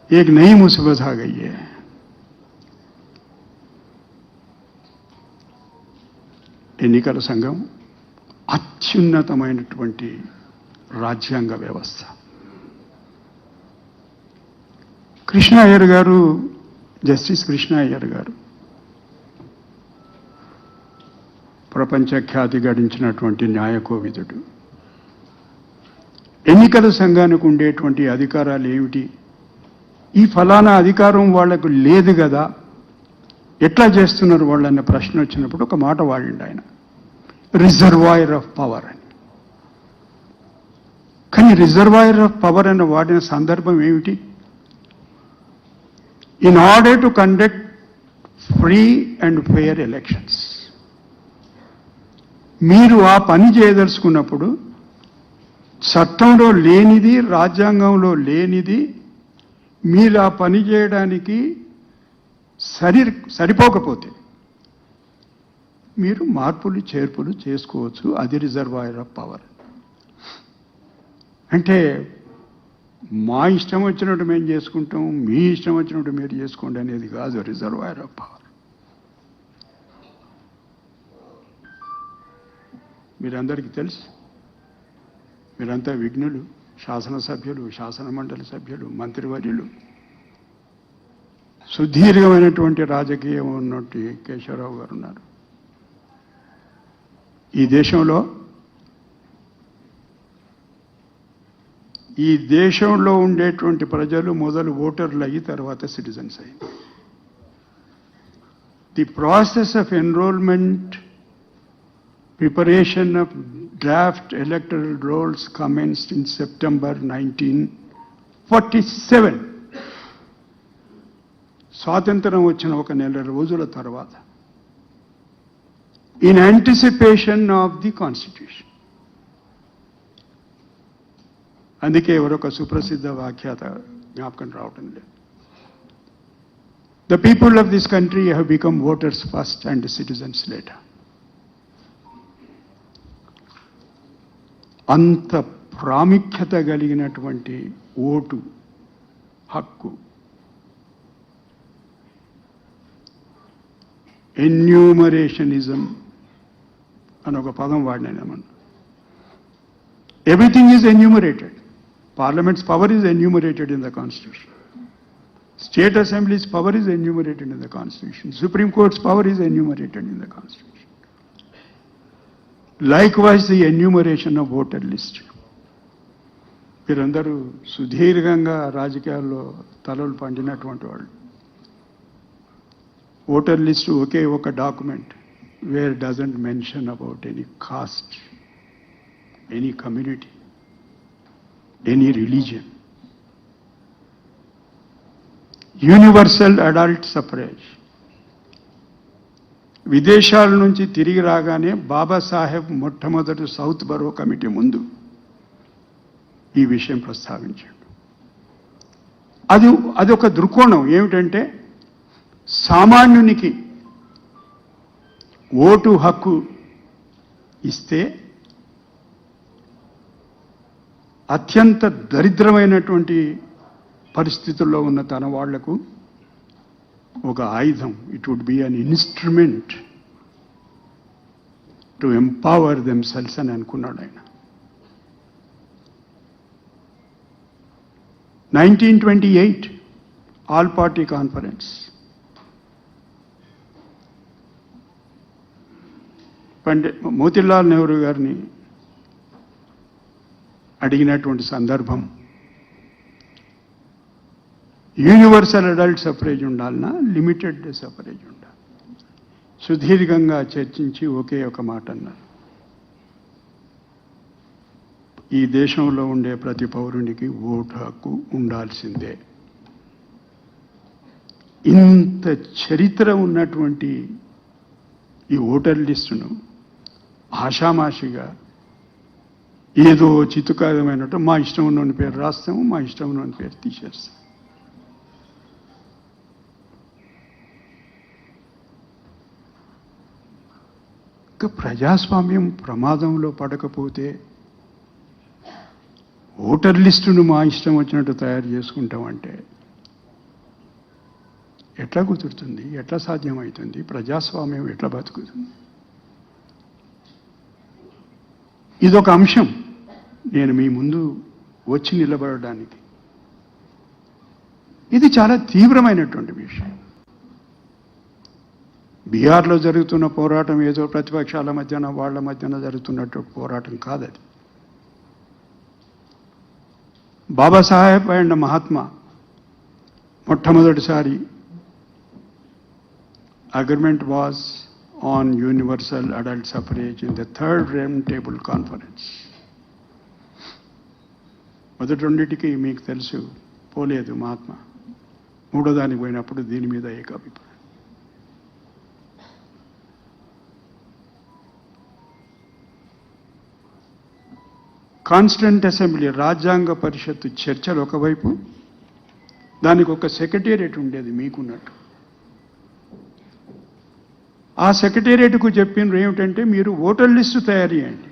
एक नई मुसीबत आ गई है। ఎన్నికల సంఘం అత్యున్నతమైనటువంటి రాజ్యాంగ వ్యవస్థ. కృష్ణ అయ్యర్ గారు, జస్టిస్ కృష్ణ అయ్యర్ గారు ప్రపంచ ఖ్యాతి గడించినటువంటి న్యాయకోవిదుడు. ఎన్నికల సంఘానికి ఉండేటువంటి అధికారాలు ఏమిటి? ఈ ఫలానా అధికారం వాళ్లకు లేదు కదా, ఎట్లా చేస్తున్నారు వాళ్ళన్న ప్రశ్న వచ్చినప్పుడు ఒక మాట వాడిండు ఆయన, రిజర్వాయర్ ఆఫ్ పవర్ అని. కానీ రిజర్వాయర్ ఆఫ్ పవర్ అని వాడిన సందర్భం ఏమిటి? In order to conduct free and fair elections, మీరు ఆ పని చేయదలుచుకున్నప్పుడు చట్టంలో లేనిది, రాజ్యాంగంలో లేనిది మీరు ఆ పని చేయడానికి సరిపోకపోతే మీరు మార్పులు చేర్పులు చేసుకోవచ్చు. అది రిజర్వాయర్ ఆఫ్ పవర్. అంటే మా ఇష్టం వచ్చినట్టు మేము చేసుకుంటాం, మీ ఇష్టం వచ్చినట్టు మీరు చేసుకోండి అనేది కాదు రిజర్వాయర్ ఆఫ్ పవర్. మీరందరికీ తెలుసు, మీరంతా విఘ్నులు, శాసనసభ్యులు, శాసన మండలి సభ్యులు, మంత్రివర్యులు, సుదీర్ఘమైనటువంటి రాజకీయం ఉన్నట్టు కేశవరావు గారు ఉన్నారు. ఈ దేశంలో ఉండేటువంటి ప్రజలు మొదలు ఓటర్లు అయ్యి తర్వాత సిటిజన్స్ అయ్యి. The process of enrolment, preparation of draft electoral rolls commenced in September 1947. స్వాతంత్రం వచ్చిన ఒక నెల రోజుల తర్వాత, in anticipation of the constitution. అందుకే ఎవరొక సుప్రసిద్ధ వ్యాఖ్యాత జ్ఞాపకం రావటం లేదు. The people of this country have become voters first and citizens later. అంత ప్రాముఖ్యత కలిగినటువంటి ఓటు హక్కు ఎన్యూమరేషనిజం అని ఒక పదం వాడినామన్న. Everything is enumerated. Parliament's power is enumerated in the constitution. State assemblies power is enumerated in the constitution. Supreme court's power is enumerated in the constitution. Likewise, the enumeration of voter list. మీరందరూ సుదీర్ఘంగా రాజకీయాల్లో తలలు పండినటువంటి వాళ్ళు. Voter list ఒకే ఒక document where doesn't mention about any caste, any community, any religion. Universal adult suffrage. విదేశాల నుంచి తిరిగి రాగానే బాబాసాహెబ్ మొట్టమొదటి సౌత్ బరో కమిటీ ముందు ఈ విషయం ప్రస్తావించాడు. అది ఒక దృక్కోణం ఏమిటంటే, సామాన్యునికి ఓటు హక్కు ఇస్తే అత్యంత దరిద్రమైనటువంటి పరిస్థితుల్లో ఉన్న తన వాళ్లకు ఒక ఆయుధం. It would be an instrument to empower themselves అని అనుకున్నాడు ఆయన. 1928 all party conference. Motilal Nehru గారిని అడిగినటువంటి సందర్భం, యూనివర్సల్ అడల్ట్ సఫరేజ్ ఉండాలన్నా లిమిటెడ్ సఫరేజ్ ఉండాలి. సుదీర్ఘంగా చర్చించి ఒకే ఒక మాట అన్నారు, ఈ దేశంలో ఉండే ప్రతి పౌరునికి ఓటు హక్కు ఉండాల్సిందే. ఇంత చరిత్ర ఉన్నటువంటి ఈ ఓటర్ లిస్టును ఆషామాషిగా ఏదో చిత్తుకారమైనట్టు మా ఇష్టం ఉన్నోని పేరు రాస్తాము, మా ఇష్టం ఉన్నోని పేరు తీసేస్తాం. ఇంకా ప్రజాస్వామ్యం ప్రమాదంలో పడకపోతే ఓటర్ లిస్టును మా ఇష్టం వచ్చినట్టు తయారు చేసుకుంటామంటే ఎట్లా కుదురుతుంది? ఎట్లా సాధ్యమవుతుంది? ప్రజాస్వామ్యం ఎట్లా బతుకుతుంది? ఇదొక అంశం నేను మీ ముందు వచ్చి నిలబడడానికి. ఇది చాలా తీవ్రమైనటువంటి విషయం. బీహార్లో జరుగుతున్న పోరాటం ఏదో ప్రతిపక్షాల మధ్యన వాళ్ళ మధ్యన జరుగుతున్నట్టు పోరాటం కాదది. బాబాసాహెబ్ అండ్ మహాత్మా మొట్టమొదటిసారి agreement was on universal adult suffrage in the third round table conference. మొదటి రెండింటికి మీకు తెలుసు పోలేదు మహాత్మా. మూడో దానికి పోయినప్పుడు దీని మీద ఏకాభిప్రాయం. కాన్స్టిట్యూంట్ అసెంబ్లీ రాజ్యాంగ పరిషత్తు చర్చలు ఒకవైపు, దానికి ఒక సెక్రటేరియట్ ఉండేది మీకున్నట్టు. ఆ సెక్రటేరియట్కు చెప్పినారు ఏమిటంటే మీరు ఓటర్ లిస్టు తయారు చేయండి.